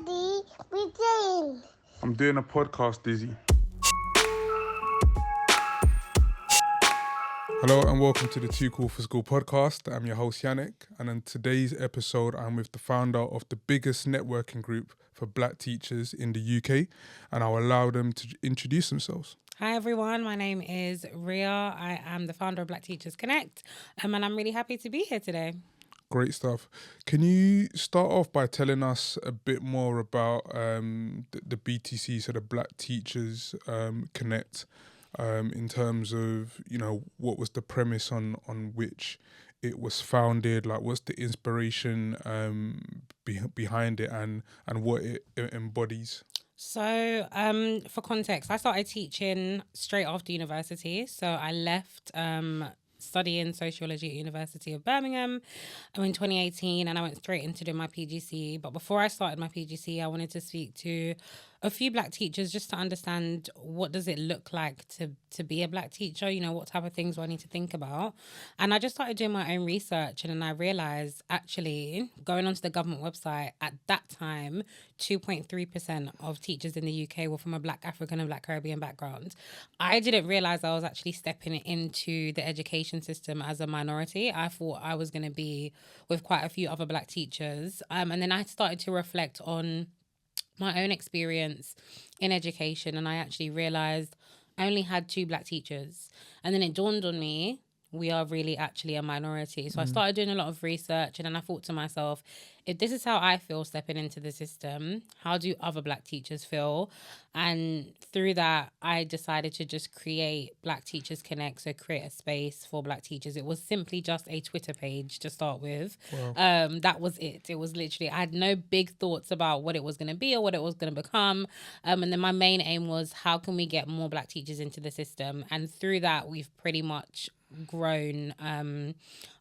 Daddy, we're doing. I'm doing a podcast, Dizzy. Hello and welcome to the Too Cool for School podcast. I'm your host Yannick, and in today's episode I'm with the founder of the biggest networking group for black teachers in the UK, and I'll allow them to introduce themselves. Hi everyone, my name is Rhia. I am the founder of Black Teachers Connect, and I'm really happy to be here today. Great stuff. Can you start off by telling us a bit more about the BTC, so the Black Teachers Connect, in terms of, you know, what was the premise on which it was founded, like what's the inspiration behind it and what it embodies? So, for context, I started teaching straight after university. So I left studying sociology at University of Birmingham in 2018, and I went straight into doing my PGCE. But before I started my PGCE, I wanted to speak to a few black teachers just to understand what does it look like to be a black teacher, you know, what type of things do I need to think about. And I just started doing my own research, and then I realized actually going onto the government website at that time, 2.3% of teachers in the UK were from a black African and black Caribbean background. I didn't realize I was actually stepping into the education system as a minority. I thought I was going to be with quite a few other black teachers. And then I started to reflect on my own experience in education, and I actually realized I only had 2 black teachers. And then it dawned on me, we are really actually a minority. So I started doing a lot of research, and then I thought to myself, if this is how I feel stepping into the system, how do other black teachers feel? And through that, I decided to just create Black Teachers Connect, so create a space for black teachers. It was simply just a Twitter page to start with. Wow. That was it. It was literally, I had no big thoughts about what it was going to be or what it was going to become. And then my main aim was, how can we get more black teachers into the system? And through that, we've pretty much grown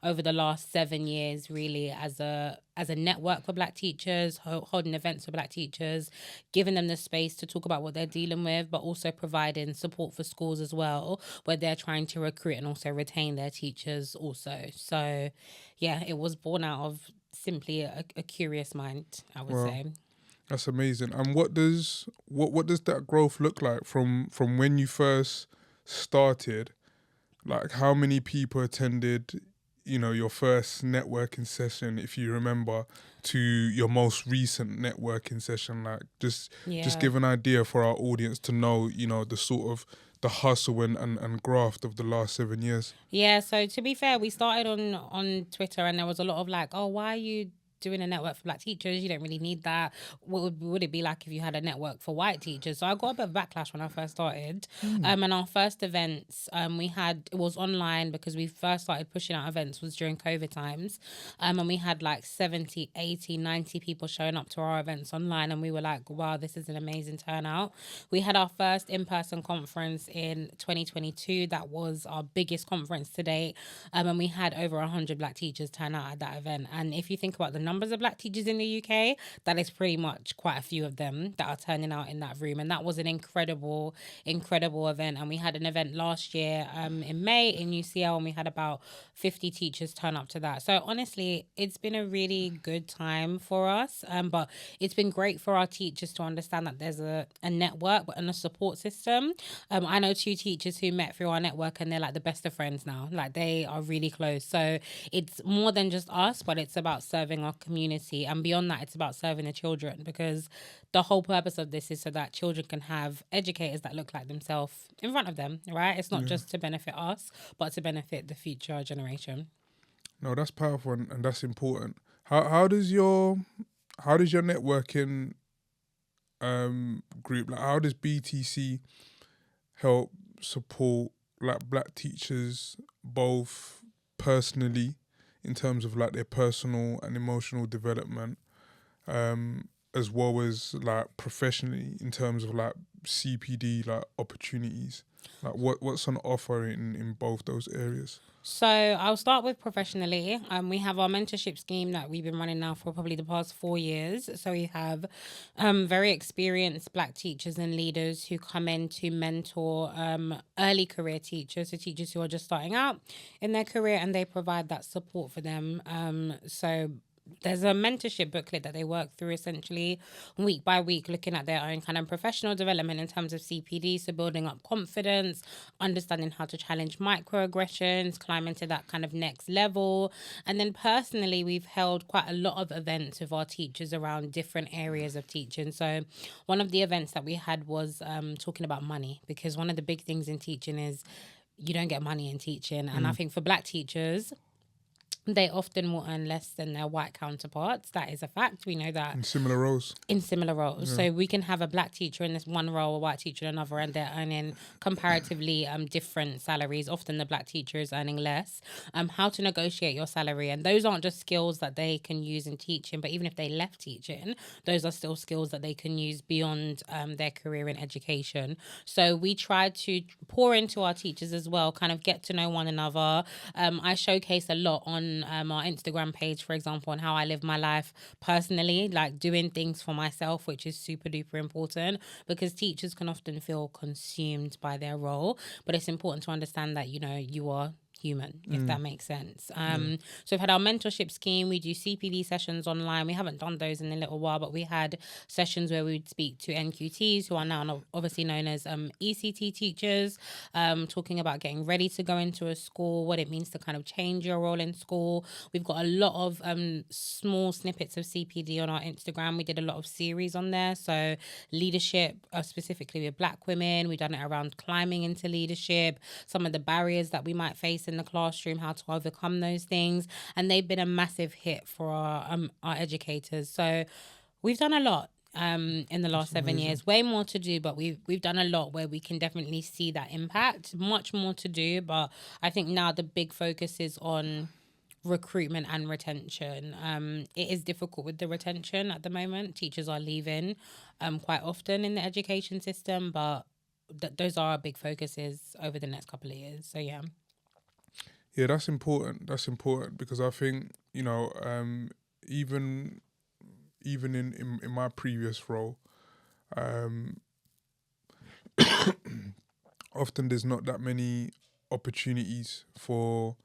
over the last 7 years, really, as a network for black teachers, holding events for black teachers, giving them the space to talk about what they're dealing with, but also providing support for schools as well, where they're trying to recruit and also retain their teachers also. So yeah, it was born out of simply a curious mind, I would say. That's amazing. And what does that growth look like from when you first started? Like, how many people attended, you know, your first networking session, if you remember, to your most recent networking session? Like, just give an idea for our audience to know, you know, the sort of the hustle and graft of the last 7 years. Yeah, so to be fair, we started on Twitter, and there was a lot of like, oh, why are you doing a network for black teachers? You don't really need that. What would it be like if you had a network for white teachers? So I got a bit of backlash when I first started. And our first events, it was online, because we first started pushing out events was during COVID times. And we had like 70, 80, 90 people showing up to our events online, and we were like, wow, this is an amazing turnout. We had our first in-person conference in 2022. That was our biggest conference to date. And we had over 100 black teachers turn out at that event. And if you think about the numbers of black teachers in the UK, that is pretty much quite a few of them that are turning out in that room. And that was an incredible event. And we had an event last year in May in UCL, and we had about 50 teachers turn up to that. So honestly, it's been a really good time for us. But it's been great for our teachers to understand that there's a network and a support system. I know 2 teachers who met through our network, and they're like the best of friends now. Like, they are really close. So it's more than just us, but it's about serving our community, and beyond that, it's about serving the children, because the whole purpose of this is so that children can have educators that look like themselves in front of them, right? It's not just to benefit us, but to benefit the future generation. No, that's powerful and that's important. How does your networking group, like, how does BTC help support like black teachers both personally, in terms of like their personal and emotional development, as well as like professionally, in terms of like CPD like opportunities? Like, what's on offer in both those areas? So I'll start with professionally. We have our mentorship scheme that we've been running now for probably the past 4 years. So we have very experienced black teachers and leaders who come in to mentor early career teachers, so teachers who are just starting out in their career, and they provide that support for them. So there's a mentorship booklet that they work through essentially week by week, looking at their own kind of professional development in terms of CPD, so building up confidence, understanding how to challenge microaggressions, climb into that kind of next level. And then personally, we've held quite a lot of events with our teachers around different areas of teaching. So one of the events that we had was talking about money, because one of the big things in teaching is you don't get money in teaching. And I think for Black teachers, they often will earn less than their white counterparts. That is a fact. We know that In similar roles. in similar roles. So we can have a Black teacher in this one role, a white teacher in another, and they're earning comparatively different salaries. Often the Black teacher is earning less. How to negotiate your salary. And those aren't just skills that they can use in teaching, but even if they left teaching, those are still skills that they can use beyond their career in education. So we try to pour into our teachers as well, kind of get to know one another. I showcase a lot on our Instagram page, for example, on how I live my life personally, like doing things for myself, which is super duper important, because teachers can often feel consumed by their role. But it's important to understand that, you know, you are human, if that makes sense. So we've had our mentorship scheme. We do CPD sessions online. We haven't done those in a little while, but we had sessions where we would speak to NQTs, who are now obviously known as ECT teachers, talking about getting ready to go into a school, what it means to kind of change your role in school. We've got a lot of small snippets of CPD on our Instagram. We did a lot of series on there. So leadership, specifically with Black women. We've done it around climbing into leadership, some of the barriers that we might face in the classroom, how to overcome those things. And they've been a massive hit for our educators. So we've done a lot in the last 7 years. Way more to do, but we've done a lot where we can definitely see that impact. Much more to do, but I think now the big focus is on recruitment and retention. It is difficult with the retention at the moment. Teachers are leaving quite often in the education system, but those are our big focuses over the next couple of years. So yeah. Yeah, that's important. That's important because I think, you know, even in my previous role, often there's not that many opportunities for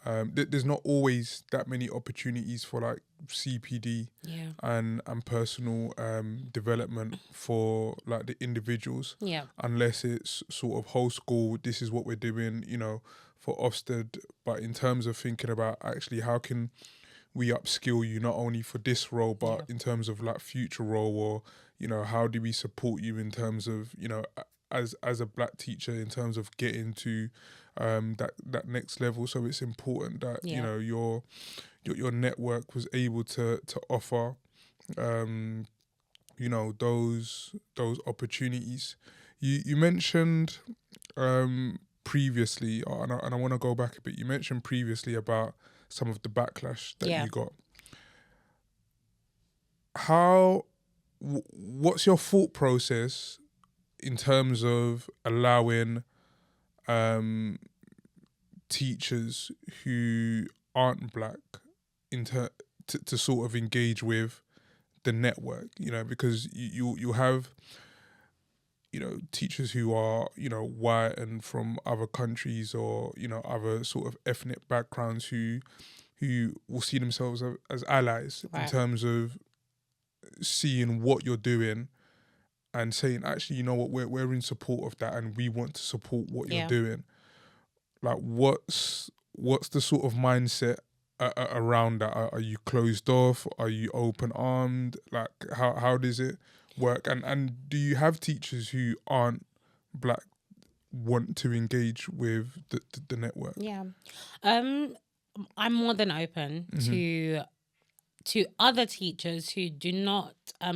there's not always that many opportunities for like CPD and personal development for like the individuals, unless it's sort of whole school, this is what we're doing, you know, for Ofsted. But in terms of thinking about actually how can we upskill you not only for this role but in terms of like future role, or, you know, how do we support you in terms of, you know, as a Black teacher in terms of getting to that next level. So it's important that you know your network was able to offer you know those opportunities. You mentioned previously, and I want to go back a bit. You mentioned previously about some of the backlash that you got. What's your thought process in terms of allowing teachers who aren't Black to sort of engage with the network, you know, because you have, you know, teachers who are, you know, white and from other countries or, you know, other sort of ethnic backgrounds who will see themselves as allies in terms of seeing what you're doing and saying, actually, you know what, we're in support of that and we want to support what you're doing. Like, what's the sort of mindset around that? Are you closed off? Are you open-armed? Like, how does it work? And do you have teachers who aren't Black want to engage with the network? Yeah. I'm more than open to other teachers who do not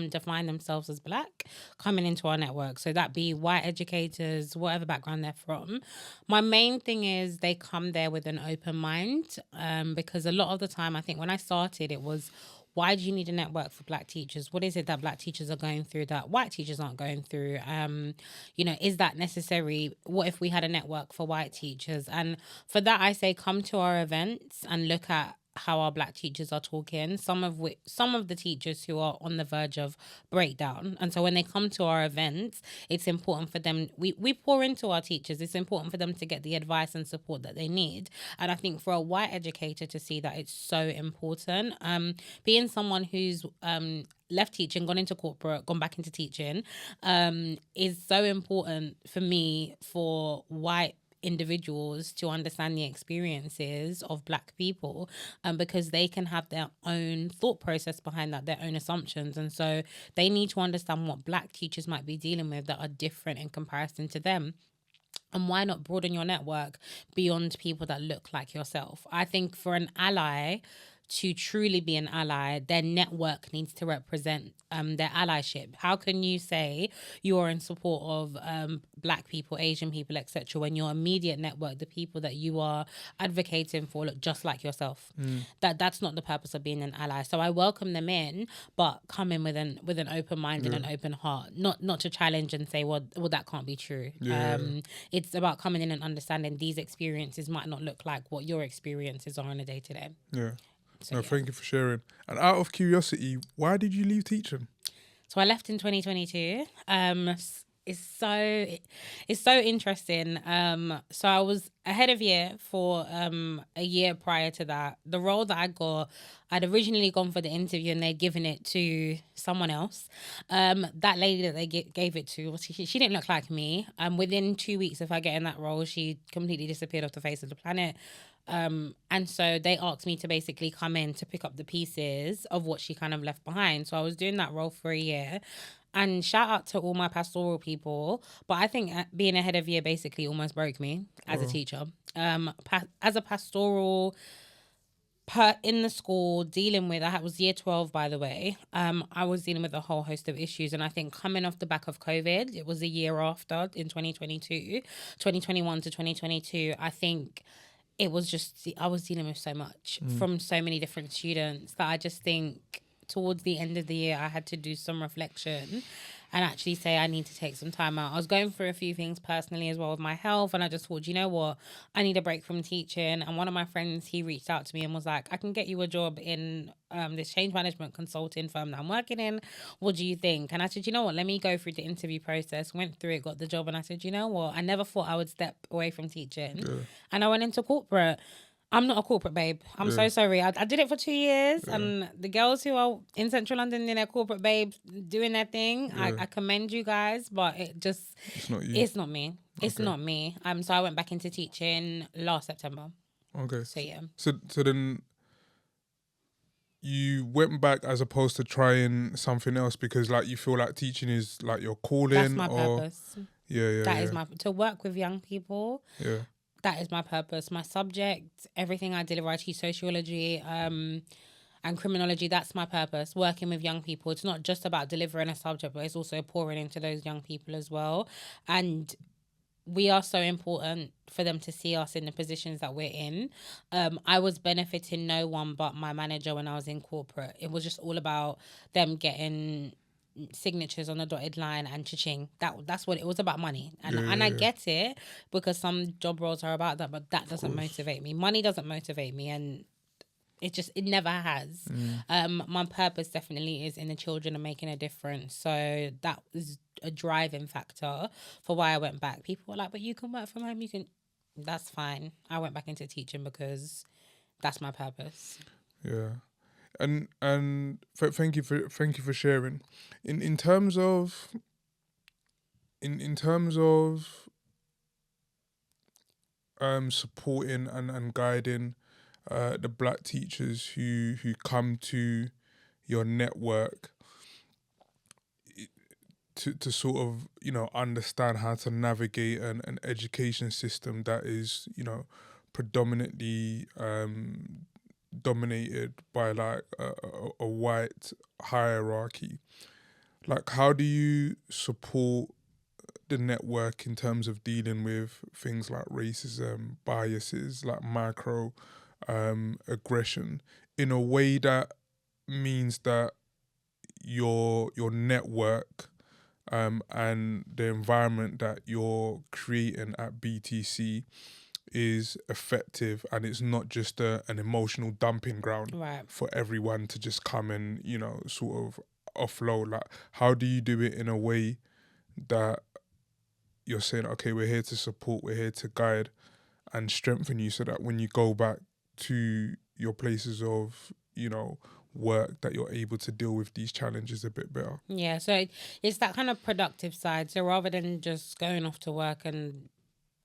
define themselves as Black coming into our network. So that be white educators, whatever background they're from. My main thing is they come there with an open mind, because a lot of the time, I think when I started, it was, why do you need a network for Black teachers? What is it that Black teachers are going through that white teachers aren't going through? You know, is that necessary? What if we had a network for white teachers? And for that, I say come to our events and look at how our black teachers are talking, some of the teachers who are on the verge of breakdown. And so when they come to our events, it's important for them, we pour into our teachers, it's important for them to get the advice and support that they need. And I think for a white educator to see that, it's so important. Being someone who's left teaching, gone into corporate, gone back into teaching, is so important for me, for white individuals to understand the experiences of black people, because they can have their own thought process behind that, their own assumptions. And so they need to understand what black teachers might be dealing with that are different in comparison to them. And why not broaden your network beyond people that look like yourself? I think for an ally to truly be an ally, their network needs to represent their allyship. How can you say you're in support of black people, Asian people, etc., when your immediate network, the people that you are advocating for, look just like yourself? That's not the purpose of being an ally. So I welcome them in, but come in with an open mind and an open heart, not to challenge and say, well, that can't be true. It's about coming in and understanding these experiences might not look like what your experiences are on a day to day. Yeah. So, No, thank you for sharing. And out of curiosity, why did you leave teaching? So I left in 2022. It's so interesting. So I was ahead of year for a year prior to that. The role that I got, I'd originally gone for the interview and they'd given it to someone else. That lady that they gave it to, she didn't look like me. Within 2 weeks of her getting that role, she completely disappeared off the face of the planet. And so they asked me to basically come in to pick up the pieces of what she kind of left behind. So I was doing that role for a year. And shout out to all my pastoral people. But I think being ahead of year basically almost broke me as a teacher. As a pastoral in the school, dealing with, I was year 12, by the way. I was dealing with a whole host of issues. And I think coming off the back of COVID, it was a year after, in 2021 to 2022, I think it was just, I was dealing with so much from so many different students that I just think towards the end of the year, I had to do some reflection and actually say I need to take some time out. I was going through a few things personally as well with my health, and I just thought, you know what, I need a break from teaching. And one of my friends, he reached out to me and was like, I can get you a job in this change management consulting firm that I'm working in. What do you think? And I said, you know what, let me go through the interview process. Went through it, got the job, and I said, you know what, I never thought I would step away from teaching. And I went into corporate. I'm not a corporate babe. I'm so sorry. I did it for 2 years, and the girls who are in Central London in their corporate babes doing their thing, I commend you guys, but It's not you. it's not me. It's not me. So I went back into teaching last September. Okay. So yeah. So then you went back as opposed to trying something else because like you feel like teaching is like your calling. That's my purpose. That is to work with young people. Yeah. That is my purpose. My subject, everything I deliver, I teach sociology and criminology. That's my purpose, working with young people. It's not just about delivering a subject, but it's also pouring into those young people as well. And we are so important for them to see us in the positions that we're in. I was benefiting no one but my manager when I was in corporate. It was just all about them getting signatures on the dotted line and cha-ching. That's what it was about, money. And I get it, because some job roles are about that, but that doesn't motivate me. Money doesn't motivate me, and it never has. My purpose definitely is in the children and making a difference. So that was a driving factor for why I went back. People were like, but you can work from home, that's fine. I went back into teaching because that's my purpose. Yeah. And thank you for sharing. In terms of supporting and guiding the black teachers who come to your network to sort of, you know, understand how to navigate an education system that is, you know, predominantly dominated by like a white hierarchy. Like, how do you support the network in terms of dealing with things like racism, biases, like micro aggression, in a way that means that your network and the environment that you're creating at BTC is effective and it's not just an emotional dumping ground Right. for everyone to just come and, sort of offload? Like, how do you do it in a way that you're saying, okay, we're here to support, we're here to guide and strengthen you, so that when you go back to your places of, work, that you're able to deal with these challenges a bit better? Yeah, so it's that kind of productive side. So rather than just going off to work and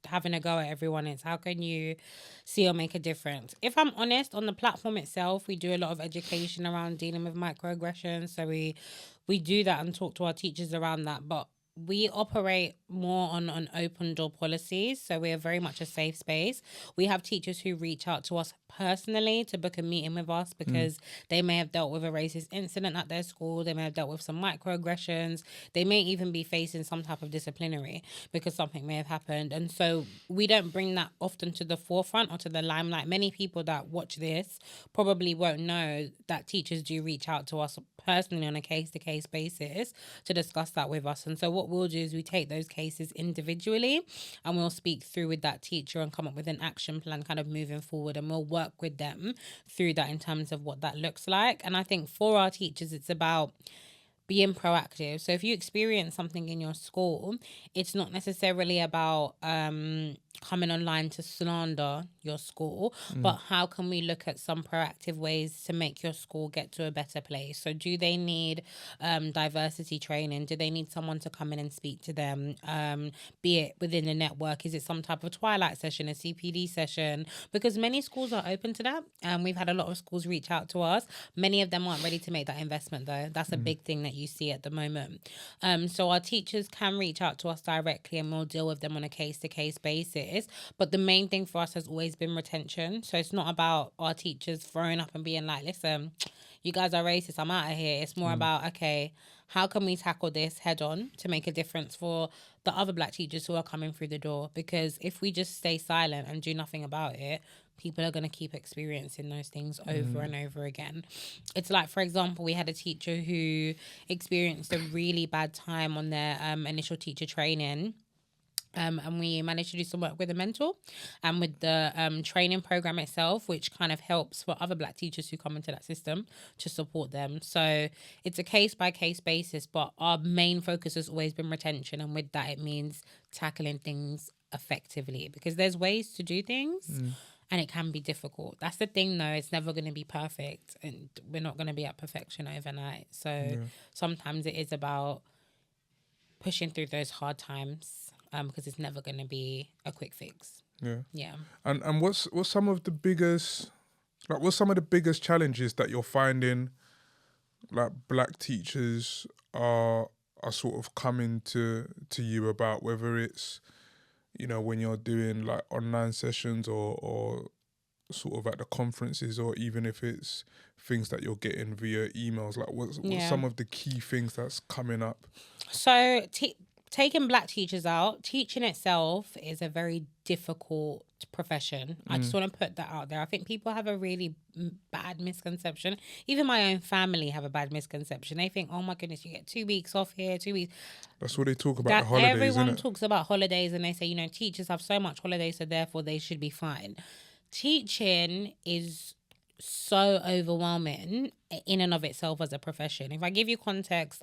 having a go at everyone, it's how can you see or make a difference? If I'm honest, on the platform itself, we do a lot of education around dealing with microaggressions. So we do that and talk to our teachers around that. But we operate more on open door policies. So we are very much a safe space. We have teachers who reach out to us personally to book a meeting with us because they may have dealt with a racist incident at their school. They may have dealt with some microaggressions. They may even be facing some type of disciplinary because something may have happened. And so we don't bring that often to the forefront or to the limelight. Many people that watch this probably won't know that teachers do reach out to us personally on a case-to-case basis to discuss that with us. And so what we'll do is we take those cases individually and we'll speak through with that teacher and come up with an action plan kind of moving forward, and we'll work with them through that in terms of what that looks like. And I think for our teachers, it's about being proactive. So if you experience something in your school, it's not necessarily about coming online to slander your school, but how can we look at some proactive ways to make your school get to a better place? So do they need diversity training? Do they need someone to come in and speak to them? Be it within the network, is it some type of twilight session, a CPD session? Because many schools are open to that. We've had a lot of schools reach out to us. Many of them aren't ready to make that investment though. That's a big thing that you see at the moment. So our teachers can reach out to us directly and we'll deal with them on a case-to-case basis. But the main thing for us has always been retention. So it's not about our teachers throwing up and being like, listen, you guys are racist, I'm out of here. It's more about, okay, how can we tackle this head on to make a difference for the other Black teachers who are coming through the door? Because if we just stay silent and do nothing about it, people are going to keep experiencing those things over and over again. It's like, for example, we had a teacher who experienced a really bad time on their initial teacher training. And we managed to do some work with a mentor and with the training program itself, which kind of helps for other Black teachers who come into that system to support them. So it's a case-by-case basis, but our main focus has always been retention. And with that, it means tackling things effectively, because there's ways to do things and it can be difficult. That's the thing, though. It's never going to be perfect, and we're not going to be at perfection overnight. So sometimes it is about pushing through those hard times. Because it's never going to be a quick fix. Yeah. And what's some of the biggest challenges that you're finding, like, Black teachers are sort of coming to you about, whether it's, when you're doing like online sessions or sort of at the conferences, or even if it's things that you're getting via emails? Like, what's some of the key things that's coming up? So taking Black teachers out, teaching itself is a very difficult profession. I just want to put that out there. I think people have a really bad misconception. Even my own family have a bad misconception. They think, oh my goodness, you get 2 weeks off here, 2 weeks. That's what they talk about, the holidays, everyone talks about holidays, and they say, teachers have so much holidays, so therefore they should be fine. Teaching is so overwhelming in and of itself as a profession. If I give you context,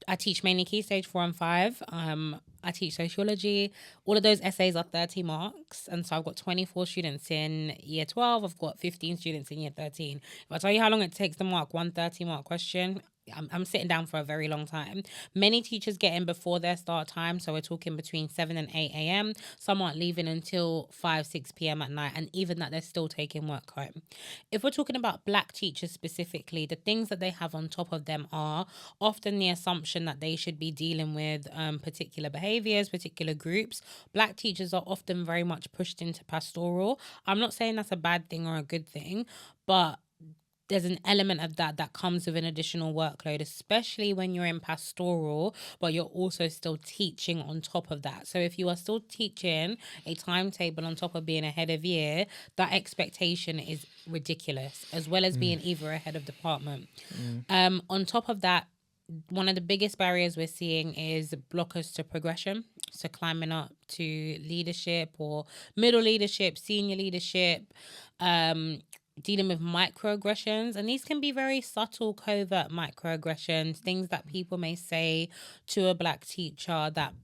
I teach mainly Key Stage 4 and 5. I teach sociology. All of those essays are 30 marks. And so I've got 24 students in year 12. I've got 15 students in year 13. If I tell you how long it takes to mark one 30-mark question, I'm sitting down for a very long time. Many teachers get in before their start time, so we're talking between 7 and 8 a.m. Some aren't leaving until 5, 6 p.m. at night, and even that, they're still taking work home. If we're talking about Black teachers specifically, the things that they have on top of them are often the assumption that they should be dealing with particular behaviours, particular groups. Black teachers are often very much pushed into pastoral. I'm not saying that's a bad thing or a good thing, but there's an element of that comes with an additional workload, especially when you're in pastoral, but you're also still teaching on top of that. So if you are still teaching a timetable on top of being ahead of year, that expectation is ridiculous, as well as being either ahead of department. On top of that, one of the biggest barriers we're seeing is blockers to progression. So climbing up to leadership or middle leadership, senior leadership, dealing with microaggressions. And these can be very subtle, covert microaggressions, things that people may say to a black teacher that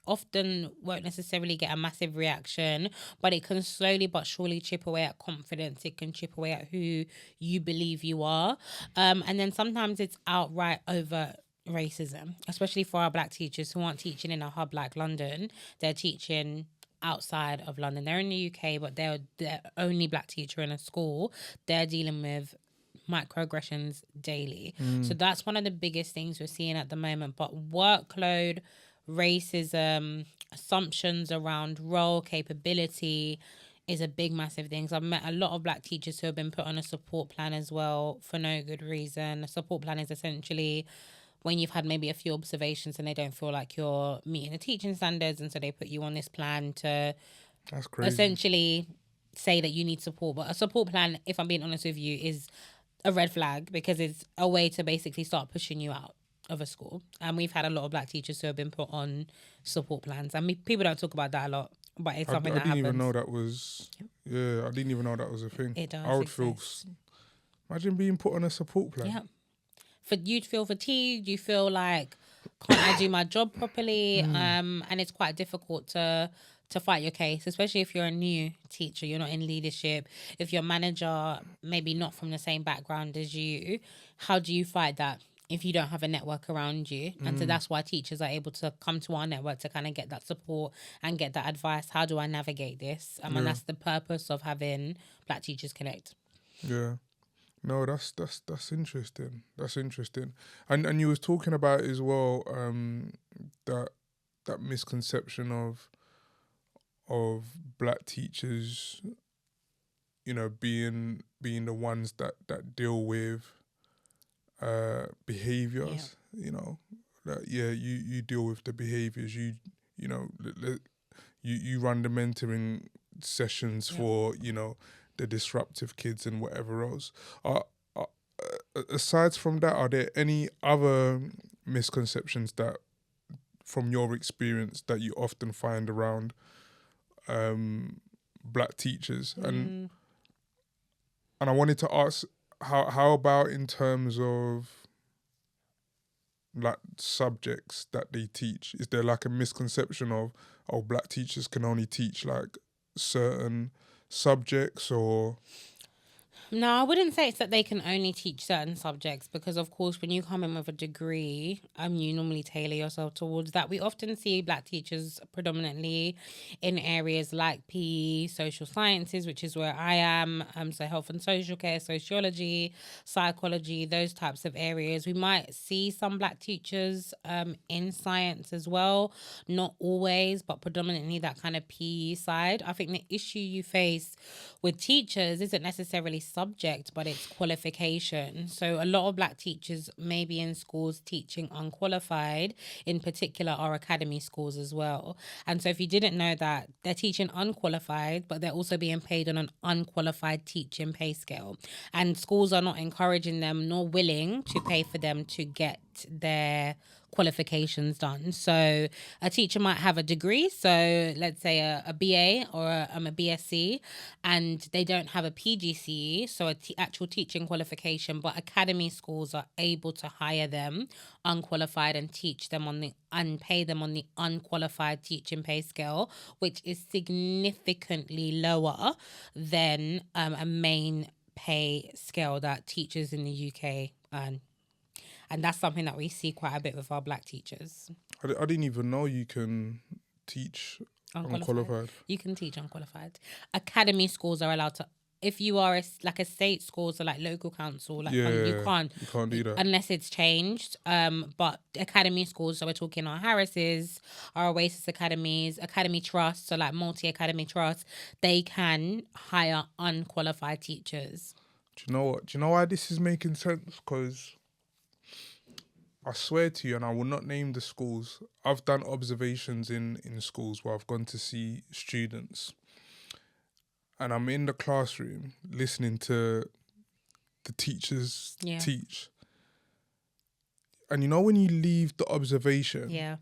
often won't necessarily get a massive reaction, but it can slowly but surely chip away at confidence. It can chip away at who you believe you are. And then sometimes it's outright over racism, especially for our black teachers who aren't teaching in a hub like London. They're teaching outside of London. They're in the UK, but they're the only black teacher in a school. They're dealing with microaggressions daily. So that's one of the biggest things we're seeing at the moment. But workload, racism, assumptions around role, capability is a big, massive thing. So I've met a lot of black teachers who have been put on a support plan as well for no good reason. A support plan is essentially when you've had maybe a few observations and they don't feel like you're meeting the teaching standards, and so they put you on this plan to That's crazy. essentially say that you need support. But a support plan, if I'm being honest with you, is a red flag because it's a way to basically start pushing you out of a school. And we've had a lot of black teachers who have been put on support plans. I mean, people don't talk about that a lot, but it's something that I didn't happens. even know that was. Yeah, I didn't even know that was a thing. It does I would feel. exist. Imagine being put on a support plan. Yeah. For you to feel fatigued, you feel like, can't I do my job properly? And it's quite difficult to fight your case, especially if you're a new teacher, you're not in leadership. If your manager maybe not from the same background as you, how do you fight that if you don't have a network around you? And so that's why teachers are able to come to our network to kind of get that support and get that advice. How do I navigate this? And that's the purpose of having Black Teachers Connect. Yeah. No, that's interesting. That's interesting. And you was talking about as well, that misconception of black teachers, you know, being the ones that deal with behaviors. You know, that you deal with the behaviors. You know, you run the mentoring sessions for, you know, the disruptive kids and whatever else. Aside from that, are there any other misconceptions that, from your experience, that you often find around black teachers? And I wanted to ask, how about in terms of like subjects that they teach? Is there like a misconception of, oh, black teachers can only teach like certain subjects, or? No, I wouldn't say it's that they can only teach certain subjects, because of course when you come in with a degree, you normally tailor yourself towards that. We often see black teachers predominantly in areas like PE, social sciences, which is where I am, so health and social care, sociology, psychology, those types of areas. We might see some black teachers in science as well, not always, but predominantly that kind of PE side. I think the issue you face with teachers isn't necessarily subject, but it's qualification. So a lot of black teachers may be in schools teaching unqualified, in particular our academy schools as well. And so if you didn't know that, they're teaching unqualified, but they're also being paid on an unqualified teaching pay scale. And schools are not encouraging them nor willing to pay for them to get their qualifications done. So a teacher might have a degree, so let's say a BA or a BSc, and they don't have a PGCE, so actual teaching qualification, but academy schools are able to hire them unqualified and teach them and pay them on the unqualified teaching pay scale, which is significantly lower than a main pay scale that teachers in the UK earn. And that's something that we see quite a bit with our black teachers. I didn't even know you can teach unqualified. You can teach unqualified. Academy schools are allowed to. If you are like a state school, so like local council, like you can't do that unless it's changed. But academy schools, so we're talking our Harris's, our Oasis academies, academy trusts, so like multi-academy trusts, they can hire unqualified teachers. Do you know what? Do you know why this is making sense? Because I swear to you, and I will not name the schools, I've done observations in schools where I've gone to see students, and I'm in the classroom listening to the teachers teach. And you know when you leave the observation,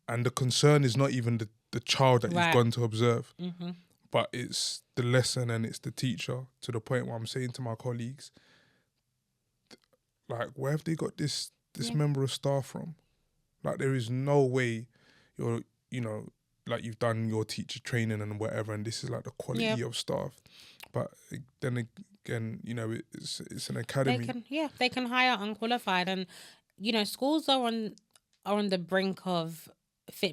and the concern is not even the child that you've Right. gone to observe, Mm-hmm. but it's the lesson and it's the teacher, to the point where I'm saying to my colleagues, like, where have they got this Yeah. member of staff from? Like, there is no way you're, you know, like, you've done your teacher training and whatever, and this is like the quality of staff. But then again, you know, it's an academy. They can hire unqualified, and you know, schools are on the brink of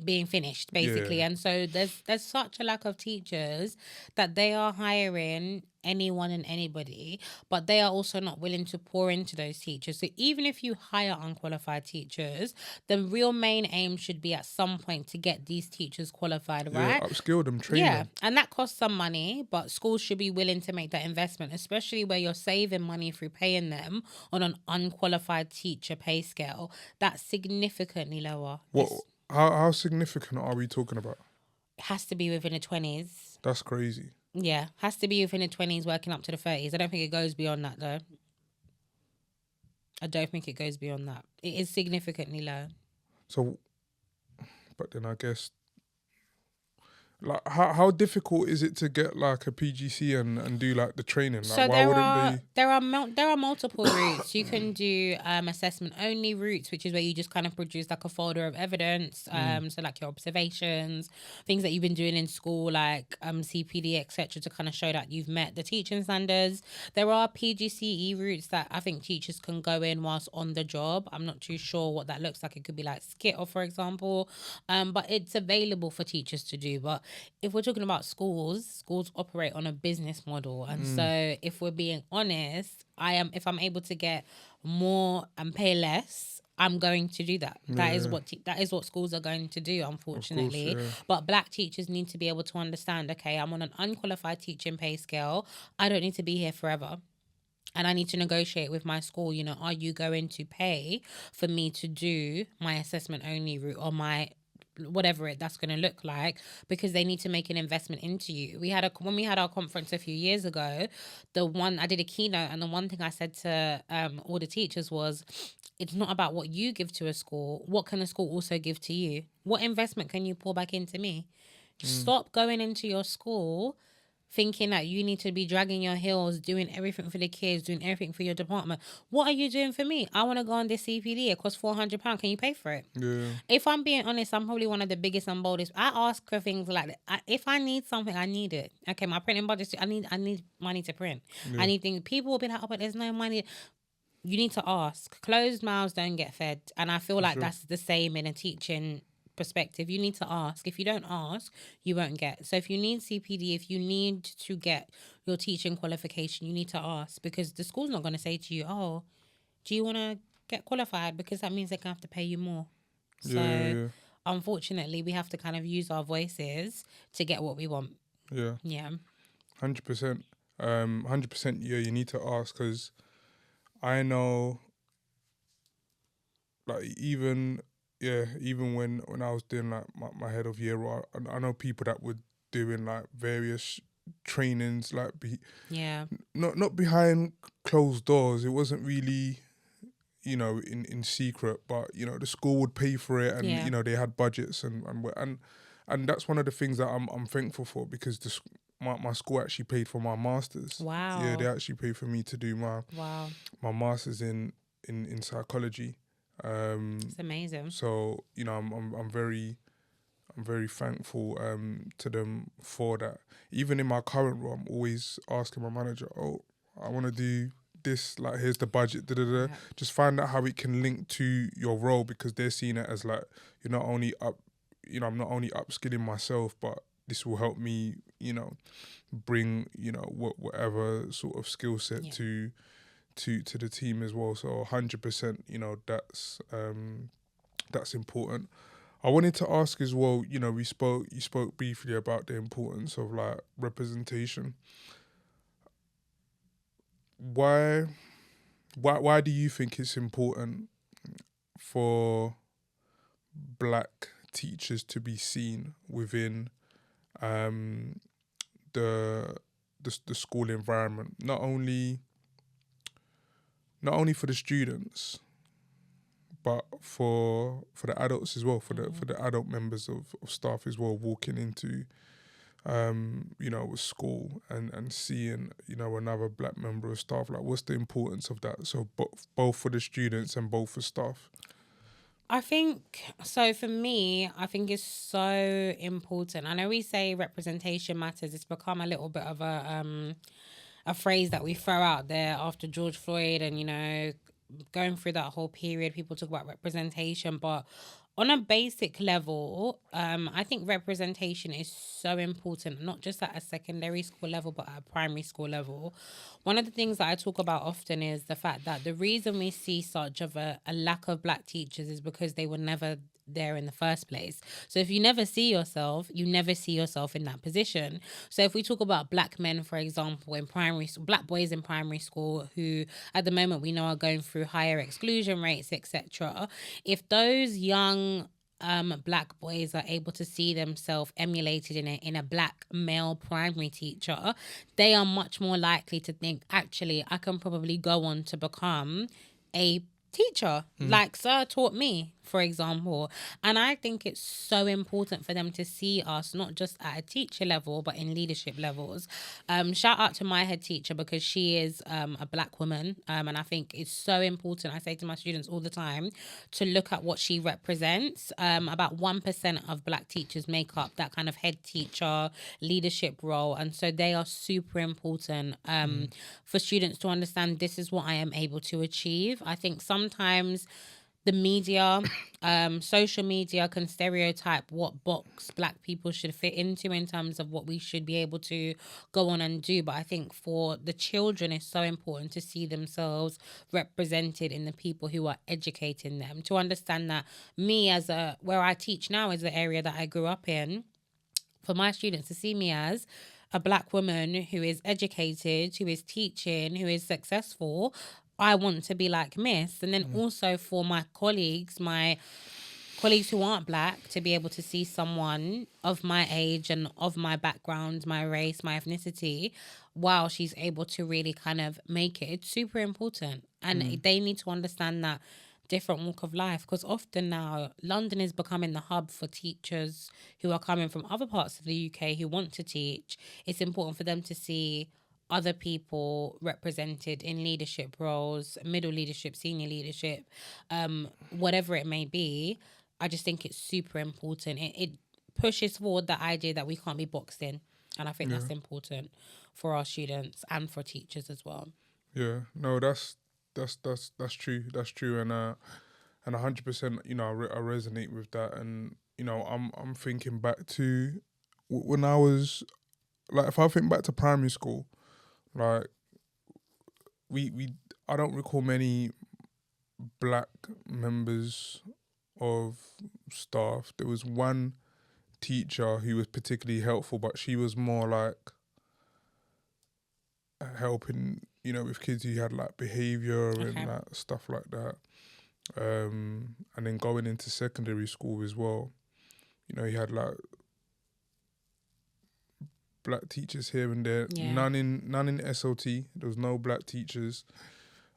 being finished, basically. Yeah. And so there's such a lack of teachers that they are hiring anyone and anybody, but they are also not willing to pour into those teachers. So even if you hire unqualified teachers, the real main aim should be at some point to get these teachers qualified, right? Yeah, upskill them, train them. And that costs some money, but schools should be willing to make that investment, especially where you're saving money through paying them on an unqualified teacher pay scale. That's significantly lower. What? How significant are we talking about? It has to be within the 20s. That's crazy. Yeah, has to be within the 20s, working up to the 30s. I don't think it goes beyond that, though. I don't think it goes beyond that. It is significantly low. So, but then I guess, like, how difficult is it to get like a PGC and do like the training? Like, So there are multiple routes. You can do assessment only routes, which is where you just kind of produce like a folder of evidence. So like your observations, things that you've been doing in school, like CPD, etc., to kind of show that you've met the teaching standards. There are PGCE routes that I think teachers can go in whilst on the job. I'm not too sure what that looks like. It could be like Skitter, for example, but it's available for teachers to do. But if we're talking about schools operate on a business model, and so if we're being honest, if I'm able to get more and pay less, I'm going to do that. That is what schools are going to do, unfortunately. Of course, yeah. But black teachers need to be able to understand, okay, I'm on an unqualified teaching pay scale. I don't need to be here forever. And I need to negotiate with my school, you know, are you going to pay for me to do my assessment only route or my whatever that's going to look like, because they need to make an investment into you. When we had our conference a few years ago, I did a keynote, and the one thing I said to all the teachers was, it's not about what you give to a school. What can a school also give to you? What investment can you pour back into me? Stop going into your school thinking that you need to be dragging your heels, doing everything for the kids, doing everything for your department. What are you doing for me? I want to go on this CPD. It costs £400. Can you pay for it? Yeah. If I'm being honest, I'm probably one of the biggest and boldest. I ask for things like that. If I need something, I need it. Okay, my printing budget, I need money to print. Yeah. I need things. People will be like, oh, but there's no money. You need to ask. Closed mouths don't get fed. And I feel like that's the same in a teaching perspective. You need to ask. If you don't ask, you won't get. So if you need CPD, if you need to get your teaching qualification, you need to ask, because the school's not going to say to you, oh, do you want to get qualified? Because that means they're going to have to pay you more. So unfortunately, we have to kind of use our voices to get what we want. Yeah. 100%. 100%. Yeah, you need to ask, because I know, like, even when I was doing like my head of year, I know people that were doing like various trainings, like not behind closed doors. It wasn't really, you know, in secret, but you know, the school would pay for it, and you know, they had budgets, and that's one of the things that I'm thankful for, because my school actually paid for my masters. Wow. Yeah, they actually paid for me to do my masters in psychology. It's amazing. So you know, I'm very thankful to them for that. Even in my current role, I'm always asking my manager, oh, I want to do this, like, here's the budget, Yeah. just find out how it can link to your role, because they're seeing it as like, I'm not only upskilling myself, but this will help me, you know, bring, you know, whatever sort of skill set to the team as well. So 100%, you know, that's important. I wanted to ask as well, you know, you spoke briefly about the importance of like representation. Why do you think it's important for black teachers to be seen within the school environment, not only for the students, but for the adults as well, for the adult members of staff as well, walking into a school and seeing, another black member of staff, like what's the importance of that? So both for the students and both for staff. I think so. For me, I think it's so important. I know we say representation matters. It's become a little bit of a phrase that we throw out there after George Floyd, and going through that whole period. People talk about representation, but on a basic level, I think representation is so important, not just at a secondary school level, but at a primary school level. One of the things that I talk about often is the fact that the reason we see such of a lack of black teachers is because they were never there in the first place. So if you never see yourself, you never see yourself in that position. So if we talk about black men, for example, in primary, black boys in primary school who at the moment we know are going through higher exclusion rates, etc. If those young black boys are able to see themselves emulated in a black male primary teacher, they are much more likely to think, actually, I can probably go on to become a teacher, like Sir taught me, for example. And I think it's so important for them to see us not just at a teacher level but in leadership levels. Shout out to my head teacher, because she is a black woman, and I think it's so important. I say to my students all the time to look at what she represents. About 1% of black teachers make up that kind of head teacher leadership role, and so they are super important for students to understand this is what I am able to achieve. I think sometimes the media, social media can stereotype what box black people should fit into in terms of what we should be able to go on and do. But I think for the children, it's so important to see themselves represented in the people who are educating them, to understand that me where I teach now is the area that I grew up in, for my students to see me as a black woman who is educated, who is teaching, who is successful. I want to be like Miss. And then also for my colleagues who aren't black, to be able to see someone of my age and of my background, my race, my ethnicity, wow, she's able to really kind of make it. It's super important. And they need to understand that different walk of life, because often now London is becoming the hub for teachers who are coming from other parts of the UK who want to teach. It's important for them to see other people represented in leadership roles, middle leadership, senior leadership, whatever it may be. I just think it's super important. It pushes forward the idea that we can't be boxed in, and I think that's important for our students and for teachers as well. Yeah, no, that's true. That's true, and 100%. I resonate with that, and I'm thinking back to when I was like, if I think back to primary school, like we I don't recall many black members of staff. There was one teacher who was particularly helpful, but she was more like helping, with kids who had like behaviour and like stuff like that. And then going into secondary school as well, you had like black teachers here and there. Yeah. None in SLT. There was no black teachers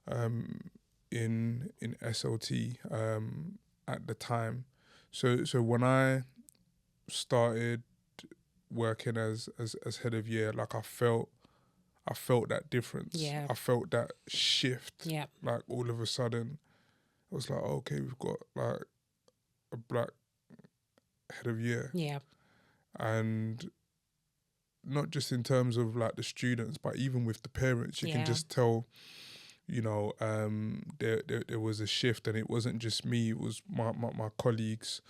in SLT at the time. So when I started working as head of year, like I felt that difference. Yeah. I felt that shift. Yeah. Like all of a sudden, I was like, okay, we've got like a black head of year. Yeah. And not just in terms of like the students, but even with the parents, you can just tell, there was a shift, and it wasn't just me, it was my colleagues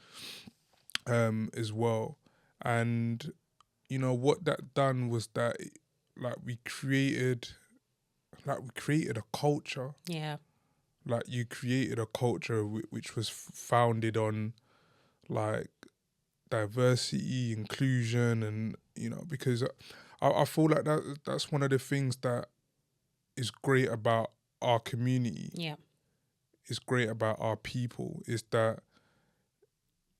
as well. And, what that done was that we created a culture. Yeah. Like you created a culture which was founded on like diversity, inclusion, and because I feel like that's one of the things that is great about our community. Yeah. Is great about our people, is that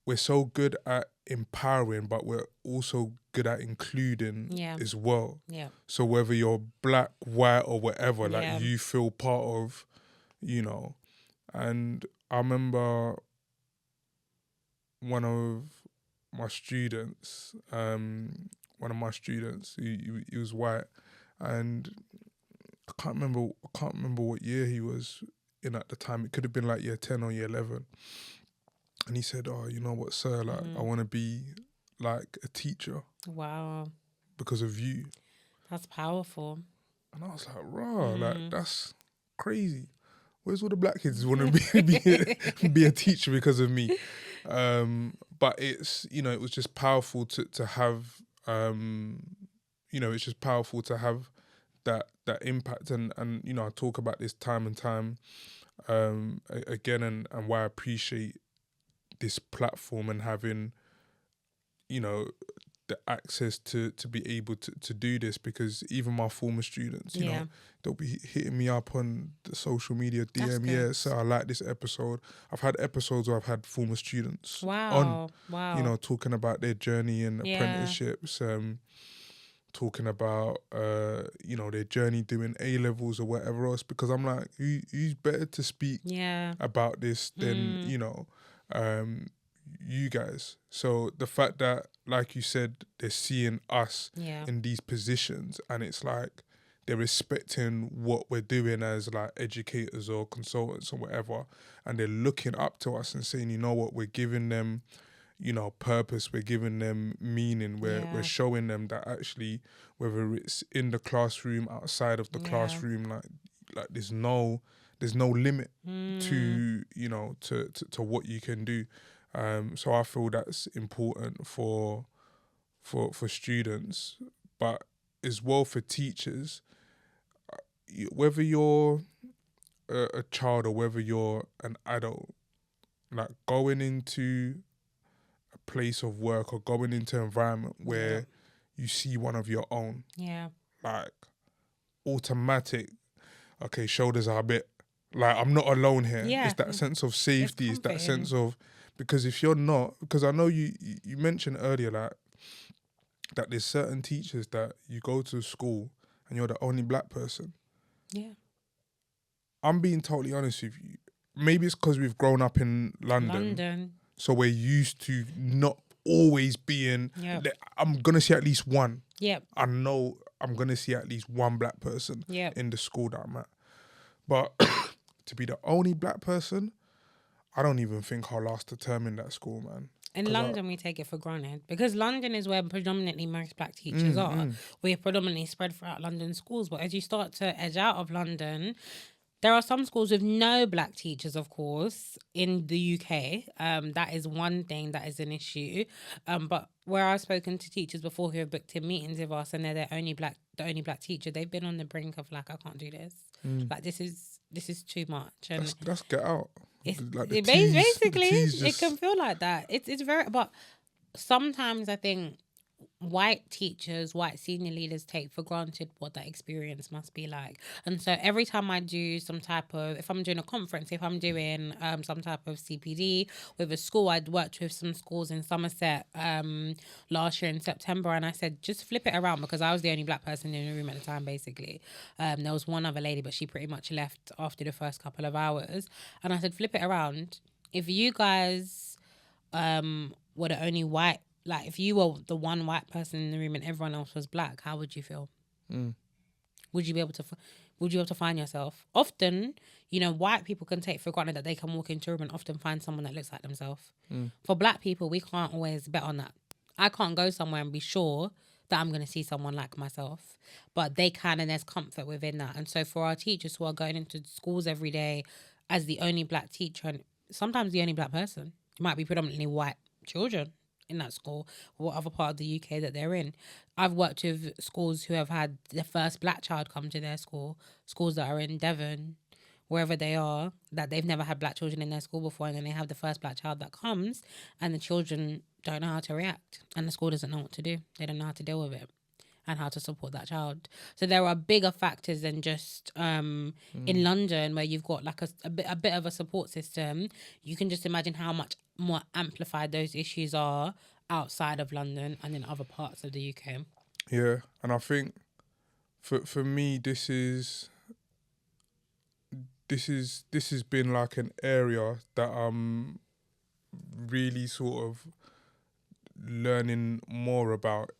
we're so good at empowering, but we're also good at including as well. Yeah. So whether you're black, white, or whatever, Yeah. like you feel part of, And I remember one of my students, he was white, and I can't remember what year he was in at the time. It could have been like year 10 or year 11. And he said, "Oh, you know what, sir? Like, I want to be like a teacher Wow. because of you." That's powerful. And I was like, "Raw, like that's crazy. Where's all the black kids who want to be a teacher because of me?" But it's, it was just powerful to have, it's just powerful to have that impact. And I talk about this time and time again, and why I appreciate this platform and having, the access to be able to do this, because even my former students, they'll be hitting me up on the social media DM. Yeah, so I like this episode. I've had episodes where I've had former students on, talking about their journey in apprenticeships, talking about their journey doing A levels or whatever else, because I'm like, who's better to speak about this than you guys? So the fact that, like you said, they're seeing us in these positions, and it's like they're respecting what we're doing as like educators or consultants or whatever, and they're looking up to us and saying, you know what, we're giving them purpose, we're giving them meaning, we're showing them that actually, whether it's in the classroom, outside of the classroom, like there's no limit to to what you can do. So I feel that's important for students, but as well for teachers. Whether you're a child or whether you're an adult, like going into a place of work or going into an environment where you see one of your own, like automatic, okay, shoulders are a bit, like I'm not alone here. It's that sense of safety, it's that sense of, because if you're not, because I know you mentioned earlier, like, that there's certain teachers that you go to school and you're the only black person. Yeah. I'm being totally honest with you. Maybe it's because we've grown up in London. So we're used to not always being, I'm going to see at least one. Yep. I know I'm going to see at least one black person in the school that I'm at. But to be the only black person, I don't even think I'll last a term in that school, man. In London, we take it for granted, because London is where predominantly most black teachers are. We're predominantly spread throughout London schools. But as you start to edge out of London, there are some schools with no black teachers, of course, in the UK. That is one thing that is an issue. But where I've spoken to teachers before who have booked in meetings with us and they're the only black teacher, they've been on the brink of like, I can't do this. Like, this is too much. And that's get out. Basically, it can feel like that. It's very, but sometimes I think white teachers, white senior leaders take for granted what that experience must be like. And so every time I do some type of, if I'm doing a conference, if I'm doing some type of CPD with a school, I'd worked with some schools in Somerset last year in September, and I said, just flip it around, because I was the only black person in the room at the time, basically. There was one other lady, but she pretty much left after the first couple of hours. And I said, flip it around. If you guys were the only white, like, if you were the one white person in the room and everyone else was black, how would you feel? Would you be able to find yourself? Often, white people can take for granted that they can walk into a room and often find someone that looks like themselves. For black people, we can't always bet on that. I can't go somewhere and be sure that I'm going to see someone like myself, but they can, and there's comfort within that. And so for our teachers who are going into schools every day as the only black teacher, and sometimes the only black person, it might be predominantly white children in that school, or whatever part of the UK that they're in. I've worked with schools who have had the first black child come to their school, schools that are in Devon, wherever they are, that they've never had black children in their school before, and then they have the first black child that comes, and the children don't know how to react, and the school doesn't know what to do. They don't know how to deal with it and how to support that child. So there are bigger factors than just in London, where you've got like a bit of a support system. You can just imagine how much more amplified those issues are outside of London and in other parts of the UK. Yeah, and I think for me, this is this has been like an area that I'm really sort of learning more about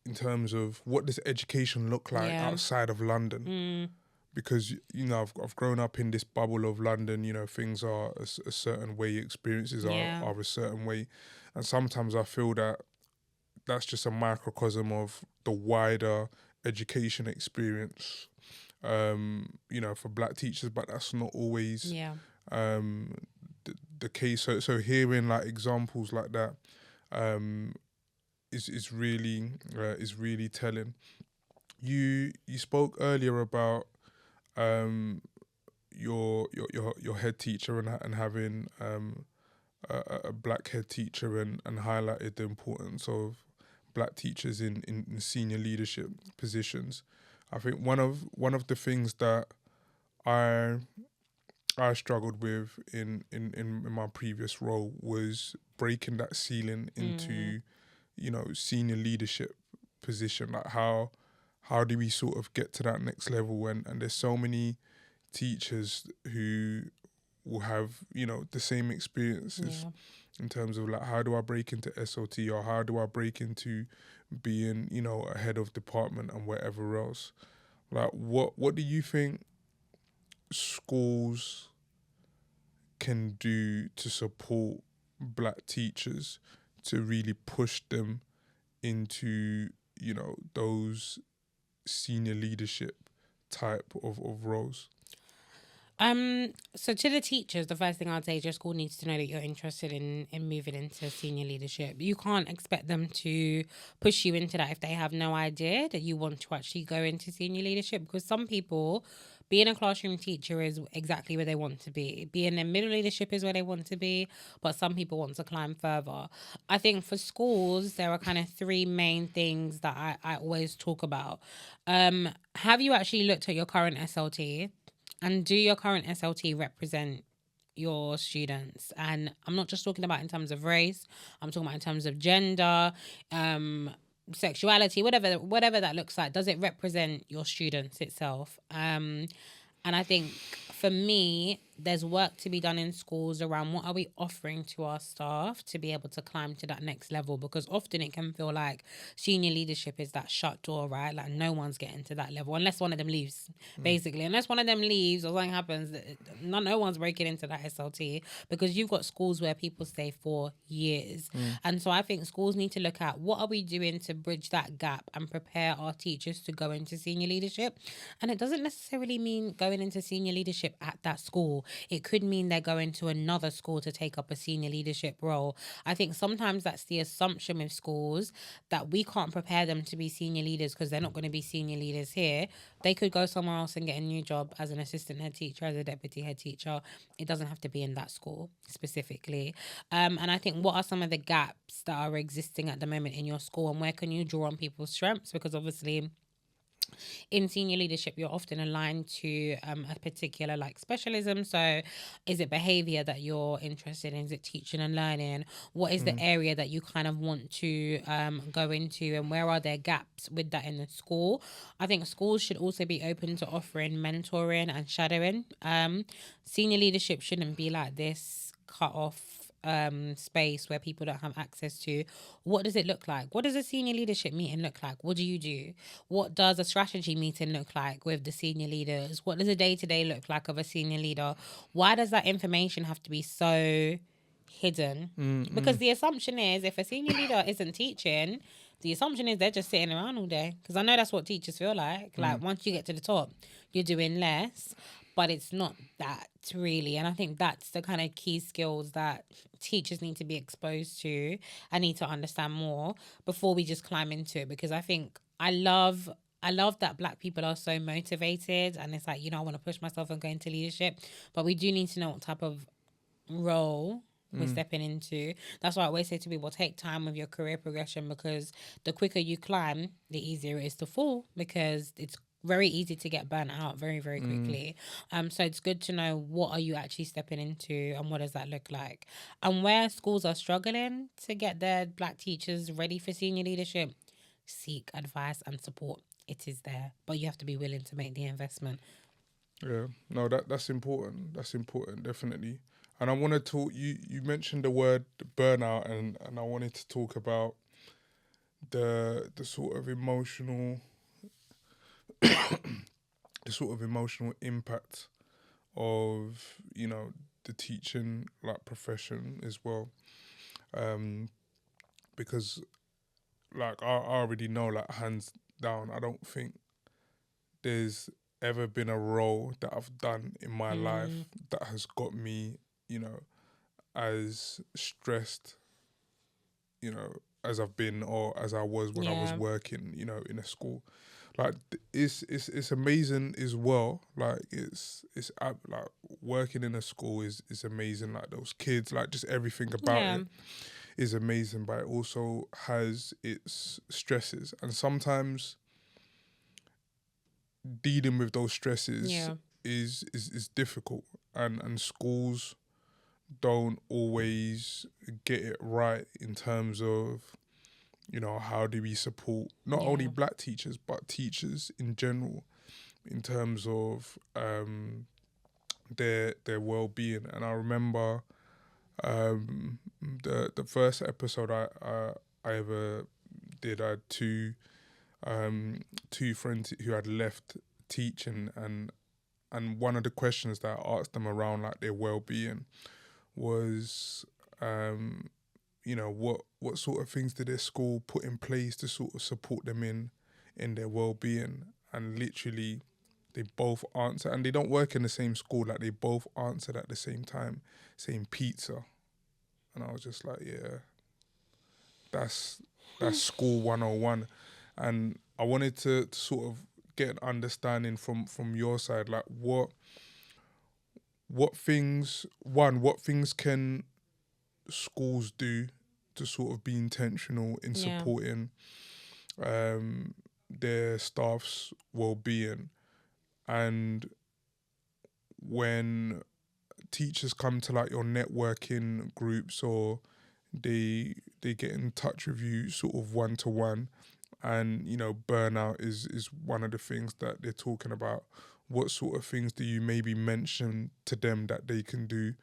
in terms of what does education look like Yeah. outside of London. Because I've grown up in this bubble of London. Things are a certain way, experiences Yeah. are a certain way, and sometimes I feel that that's just a microcosm of the wider education experience. For black teachers, but that's not always Yeah. the case. So hearing like examples like that is really telling. You spoke earlier about your head teacher and having a black head teacher and highlighted the importance of black teachers in senior leadership positions. I think one of the things that I I struggled with in my previous role was breaking that ceiling into senior leadership position. Like how do we sort of get to that next level? And there's so many teachers who will have the same experiences Yeah. in terms of like how do I break into SOT or how do I break into being a head of department and whatever else. Like what do you think schools can do to support black teachers to really push them into those senior leadership type of roles? So to the teachers, the first thing I'd say is your school needs to know that you're interested in moving into senior leadership. You can't expect them to push you into that if they have no idea that you want to actually go into senior leadership, because some people, being a classroom teacher is exactly where they want to be. Being in middle leadership is where they want to be, but some people want to climb further. I think for schools, there are kind of three main things that I always talk about. Have you actually looked at your current SLT? And do your current SLT represent your students? And I'm not just talking about in terms of race, I'm talking about in terms of gender, sexuality, whatever that looks like. Does it represent your students itself? And I think for me, there's work to be done in schools around what are we offering to our staff to be able to climb to that next level, because often it can feel like senior leadership is that shut door, right? Like no one's getting to that level unless one of them leaves, basically. Unless one of them leaves or something happens, no one's breaking into that SLT, because you've got schools where people stay for years. And so I think schools need to look at what are we doing to bridge that gap and prepare our teachers to go into senior leadership. And it doesn't necessarily mean going into senior leadership at that school. It could mean they're going to another school to take up a senior leadership role. I think sometimes that's the assumption with schools, that we can't prepare them to be senior leaders because they're not going to be senior leaders here. They could go somewhere else and get a new job as an assistant head teacher, as a deputy head teacher. It doesn't have to be in that school specifically. And I think what are some of the gaps that are existing at the moment in your school, and where can you draw on people's strengths? Because obviously in senior leadership, you're often aligned to a particular like specialism. So is it behavior that you're interested in? Is it teaching and learning? What is the area that you kind of want to go into, and where are there gaps with that in the school? I think schools should also be open to offering mentoring and shadowing. Senior leadership shouldn't be like this cut off space where people don't have access to. What does it look like? What does a senior leadership meeting look like? What do you do? What does a strategy meeting look like with the senior leaders? What does a day-to-day look like of a senior leader? Why does that information have to be so hidden? Because the assumption is if a senior leader isn't teaching, the assumption is they're just sitting around all day. Because I know that's what teachers feel like. Like once you get to the top, you're doing less. But it's not that really. And I think that's the kind of key skills that teachers need to be exposed to and need to understand more before we just climb into it. Because I think I love that black people are so motivated, and it's like, I want to push myself and go into leadership. But we do need to know what type of role we're stepping into. That's why I always say to people, take time with your career progression, because the quicker you climb, the easier it is to fall, because it's very easy to get burnt out very, very quickly. So it's good to know what are you actually stepping into and what does that look like. And where schools are struggling to get their black teachers ready for senior leadership, seek advice and support. It is there, but you have to be willing to make the investment. Yeah, no, that's important. That's important, definitely. And I want to talk. You mentioned the word burnout, and I wanted to talk about the sort of emotional, the sort of emotional impact of the teaching like profession as well. Um, because like I already know, like hands down, I don't think there's ever been a role that I've done in my life that has got me, you know, as stressed, as I've been or as I was when I was Yeah. working, in a school. Like it's amazing as well. Like like working in a school is amazing. Like those kids, like just everything about Yeah. it is amazing. But it also has its stresses, and sometimes dealing with those stresses Yeah. is difficult, and schools don't always get it right in terms of how do we support not only Yeah. black teachers but teachers in general in terms of their well-being. And I remember the first episode I ever did. I had two friends who had left teaching, and one of the questions that I asked them around like their well-being was what sort of things did their school put in place to sort of support them in their well-being. And literally they both answer, and they don't work in the same school, like they both answered at the same time saying pizza. And I was just like, yeah, that's school 101. And I wanted to sort of get an understanding from your side, like what things can schools do to sort of be intentional in Yeah. supporting their staff's well-being. And when teachers come to like your networking groups, or they get in touch with you sort of one to one, and burnout is one of the things that they're talking about, what sort of things do you maybe mention to them that they can do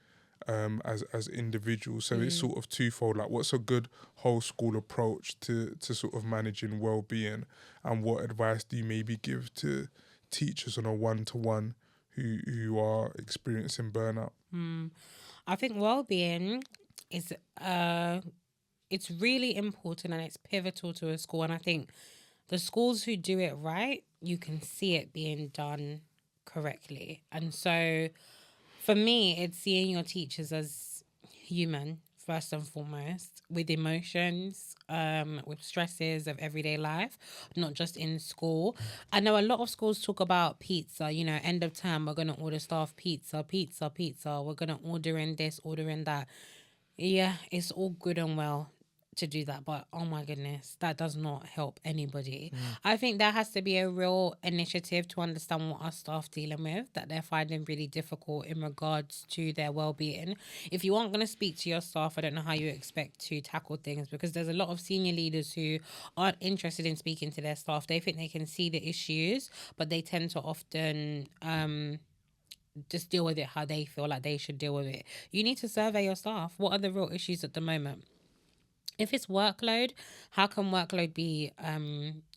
as individuals? So it's sort of twofold. Like, what's a good whole school approach to sort of managing well-being, and what advice do you maybe give to teachers on a one-to-one who are experiencing burnout? I think well-being is it's really important and it's pivotal to a school. And I think the schools who do it right, you can see it being done correctly. And so for me, it's seeing your teachers as human first and foremost, with emotions, with stresses of everyday life, not just in school. I know a lot of schools talk about pizza, end of term, we're going to order staff pizza, pizza, pizza. We're going to order in this, order in that. Yeah, it's all good and well to do that, but oh my goodness, that does not help anybody. I think there has to be a real initiative to understand what our staff dealing with that they're finding really difficult in regards to their well-being. If you aren't going to speak to your staff, I don't know how you expect to tackle things, because there's a lot of senior leaders who aren't interested in speaking to their staff. They think they can see the issues, but they tend to often just deal with it how they feel like they should deal with it. You need to survey your staff. What are the real issues at the moment? If it's workload, how can workload be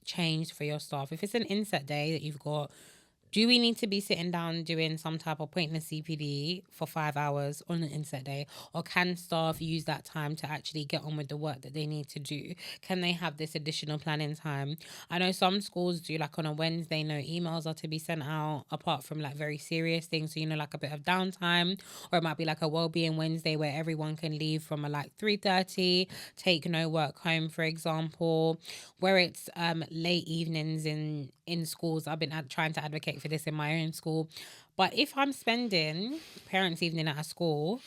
changed for your staff? If it's an inset day that you've got, do we need to be sitting down doing some type of pointless CPD for 5 hours on an inset day? Or can staff use that time to actually get on with the work that they need to do? Can they have this additional planning time? I know some schools do, like on a Wednesday, no emails are to be sent out apart from like very serious things. So, like a bit of downtime, or it might be like a well-being Wednesday where everyone can leave from like 3:30, take no work home, for example, where it's late evenings in schools. I've been trying to advocate for this in my own school. But if I'm spending parents' evening at a school,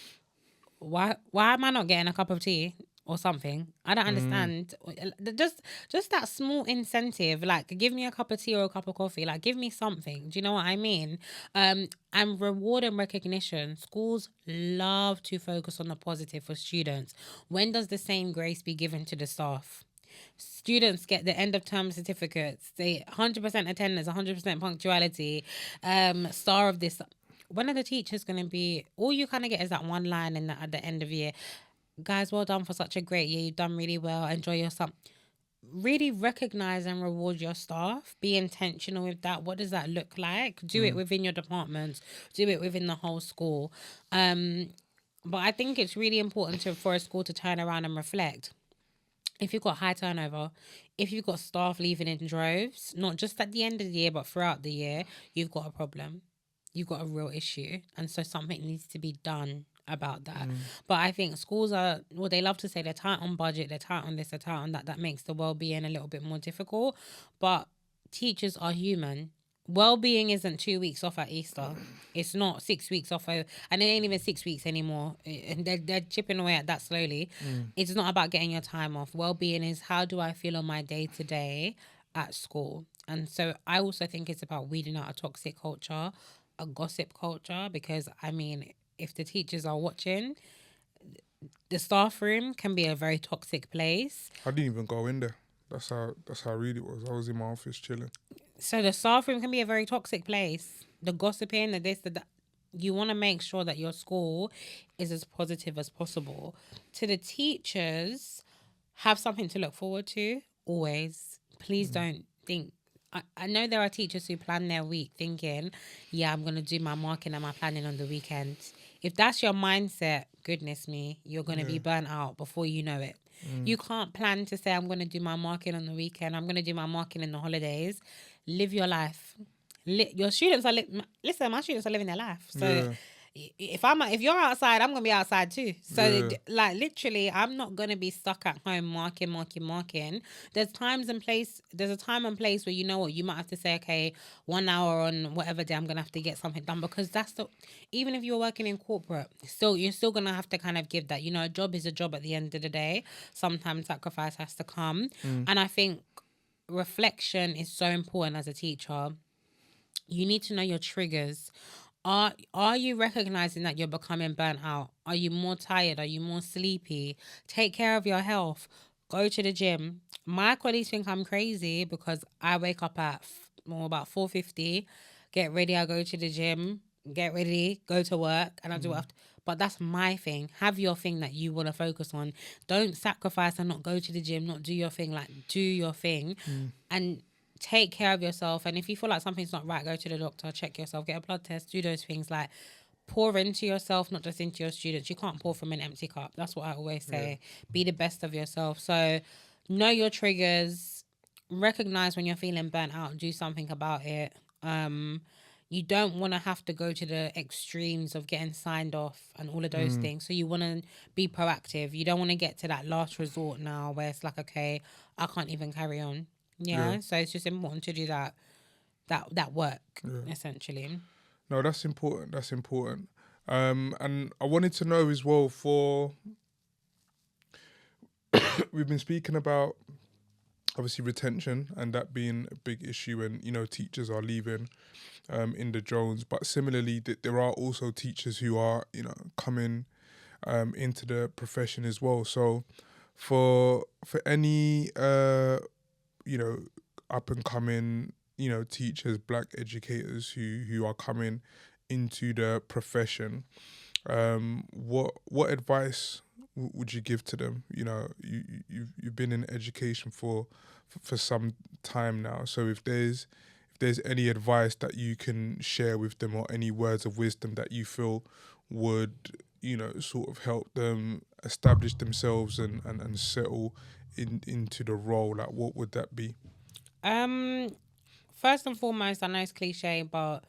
why am I not getting a cup of tea or something? I don't understand. Just that small incentive, like give me a cup of tea or a cup of coffee, like give me something. Do you know what I mean? And reward and recognition. Schools love to focus on the positive for students. When does the same grace be given to the staff? Students get the end of term certificates. They 100% attendance, 100% punctuality, star of this. When are the teachers going to be? All you kind of get is that one line at the end of year. Guys, well done for such a great year. You've done really well. Enjoy yourself. Really recognize and reward your staff. Be intentional with that. What does that look like? Do it within your departments. Do it within the whole school. But I think it's really important for a school to turn around and reflect. If you've got high turnover, if you've got staff leaving in droves, not just at the end of the year, but throughout the year, you've got a problem. You've got a real issue. And so something needs to be done about that. But I think schools are, well, they love to say they're tight on budget, they're tight on this, they're tight on that. That makes the well-being a little bit more difficult. But teachers are human. Well-being isn't 2 weeks off at Easter. It's not 6 weeks off, and it ain't even 6 weeks anymore. And they're chipping away at that slowly. It's not about getting your time off. Well-being is, how do I feel on my day-to-day at school? And so I also think it's about weeding out a toxic culture, a gossip culture, because I mean, if the teachers are watching, the staff room can be a very toxic place. I didn't even go in there. That's how real it was. I was in my office chilling. So the staff room can be a very toxic place. The gossiping, the this, the that. You want to make sure that your school is as positive as possible. To the teachers, have something to look forward to, always. Please don't think. I know there are teachers who plan their week thinking, yeah, I'm going to do my marking and my planning on the weekend. If that's your mindset, goodness me, you're going to be burnt out before you know it. You can't plan to say, I'm going to do my marking on the weekend, I'm going to do my marking in the holidays. Live your life. Your students are listen. My students are living their life. So if you're outside, I'm gonna be outside too. So like literally, I'm not gonna be stuck at home marking. There's a time and place where, you know what, you might have to say, okay, 1 hour on whatever day I'm gonna have to get something done, because even if you're working in corporate, you're still gonna have to kind of give that. You know, a job is a job at the end of the day. Sometimes sacrifice has to come, and I think reflection is so important as a teacher. You need to know your triggers. Are you recognizing that you're becoming burnt out? Are you more tired? Are you more sleepy? Take care of your health. Go to the gym. My colleagues think I'm crazy because I wake up at about 4:50, get ready, I go to the gym, get ready, go to work, and I do it after. But that's my thing. Have your thing that you want to focus on. Don't sacrifice and not go to the gym, not do your thing. Like, do your thing. And take care of yourself. And if you feel like something's not right, go to the doctor, check yourself, get a blood test, do those things. Like, pour into yourself, not just into your students. You can't pour from an empty cup. That's what I always say. Be the best of yourself. So know your triggers, recognize when you're feeling burnt out, do something about it. You don't want to have to go to the extremes of getting signed off and all of those things. So you want to be proactive. You don't want to get to that last resort now where it's like, okay, I can't even carry on. Yeah. So it's just important to do that work, essentially. No, that's important. That's important. And I wanted to know as well, we've been speaking about obviously retention and that being a big issue, and you know, teachers are leaving in the drones, but similarly there are also teachers who are, you know, coming into the profession as well. So for any you know, up and coming, you know, teachers, black educators who are coming into the profession, what advice would you give to them? You know, you've been in education for some time now. So if there's any advice that you can share with them, or any words of wisdom that you feel would, you know, sort of help them establish themselves and settle into the role, like, what would that be? First and foremost, I know it's cliche, but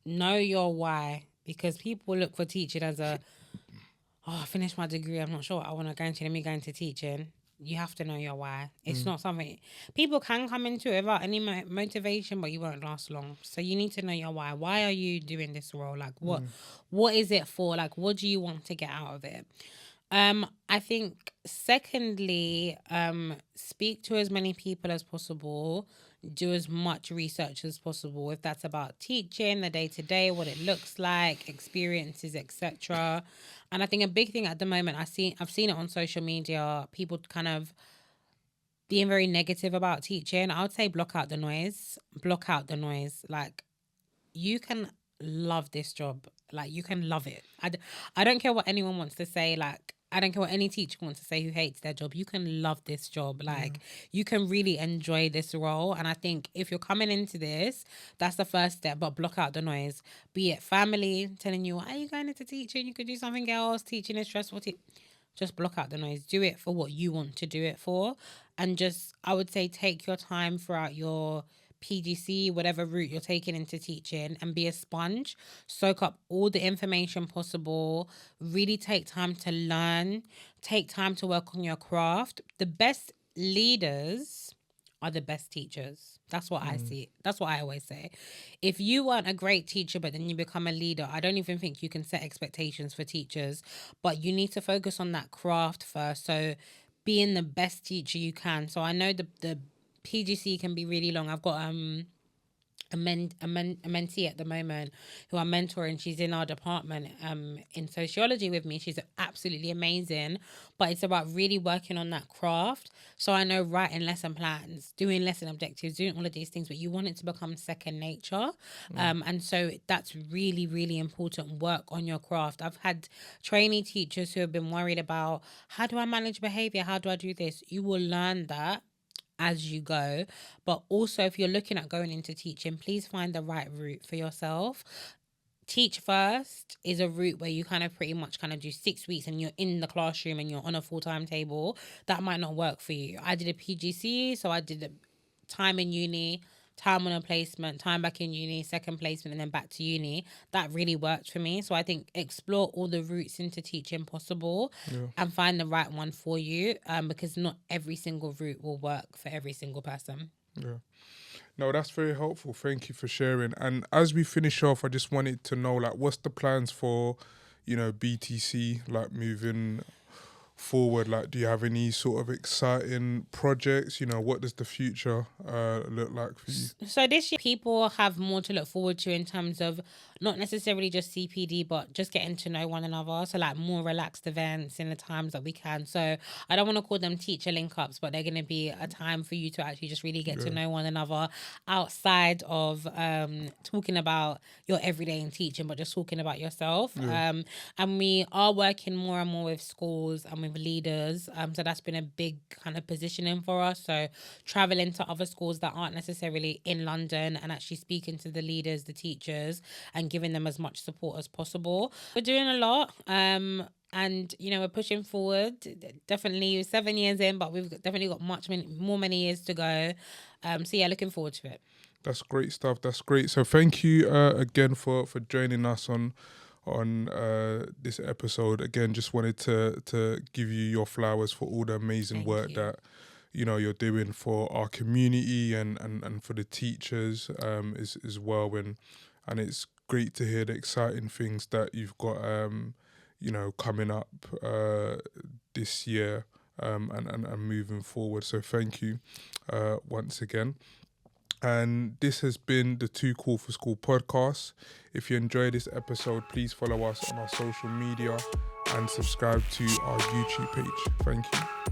know your why, because people look for teaching as I finished my degree, I'm not sure what I want to go into, let me go into teaching. You have to know your why. It's not something people can come into it without any motivation, but you won't last long. So you need to know your why. Why are you doing this role? Like, what is it for? Like, what do you want to get out of it? I think secondly, speak to as many people as possible, do as much research as possible, if that's about teaching, the day-to-day, what it looks like, experiences, etc. And I think a big thing at the moment, I've seen it on social media, people kind of being very negative about teaching, I would say block out the noise. Block out the noise. Like, you can love this job. Like, you can love it. I don't care what anyone wants to say. Like, I don't care what any teacher wants to say who hates their job. You can love this job. Like, you can really enjoy this role. And I think if you're coming into this, that's the first step. But block out the noise. Be it family telling you, why are you going into teaching? You could do something else. Teaching is stressful. Just block out the noise. Do it for what you want to do it for. And just, I would say, take your time throughout your PGC, whatever route you're taking into teaching, and be a sponge. Soak up all the information possible. Really take time to learn. Take time to work on your craft. The best leaders are the best teachers. That's what I see. That's what I always say. If you weren't a great teacher, but then you become a leader, I don't even think you can set expectations for teachers. But you need to focus on that craft first. So being the best teacher you can. So I know the PGC can be really long. I've got a mentee at the moment who I'm mentoring. She's in our department in sociology with me. She's absolutely amazing, but it's about really working on that craft. So I know writing lesson plans, doing lesson objectives, doing all of these things, but you want it to become second nature. And so that's really, really important. Work on your craft. I've had trainee teachers who have been worried about, how do I manage behavior? How do I do this? You will learn that as you go. But also, if you're looking at going into teaching, please find the right route for yourself. Teach First is a route where you kind of pretty much kind of do 6 weeks and you're in the classroom and you're on a full-time table. That might not work for you. I did a PGC, so I did a time in uni, time on a placement, time back in uni, second placement, and then back to uni. That really worked for me. So I think explore all the routes into teaching possible and find the right one for you, because not every single route will work for every single person. Yeah. No, that's very helpful. Thank you for sharing. And as we finish off, I just wanted to know, like, what's the plans for, BTC, like, moving forward? Like, do you have any sort of exciting projects? What does the future look like for you? So this year, people have more to look forward to in terms of not necessarily just CPD, but just getting to know one another. So like more relaxed events in the times that we can. So I don't want to call them teacher link-ups, but they're going to be a time for you to actually just really get to know one another outside of talking about your everyday in teaching, but just talking about yourself. And we are working more and more with schools and with leaders. So that's been a big kind of positioning for us. So traveling to other schools that aren't necessarily in London and actually speaking to the leaders, the teachers, and giving them as much support as possible. We're doing a lot. And, we're pushing forward. Definitely 7 years in, but we've definitely got many years to go. So yeah, looking forward to it. That's great stuff. That's great. So thank you again for joining us on this episode. Again, just wanted to give you your flowers for all the amazing work that you're doing for our community and for the teachers as well. And it's great to hear the exciting things that you've got coming up this year and moving forward. So thank you once again. And this has been the Too Cool for School podcast. If you enjoyed this episode, please follow us on our social media and subscribe to our YouTube page. Thank you.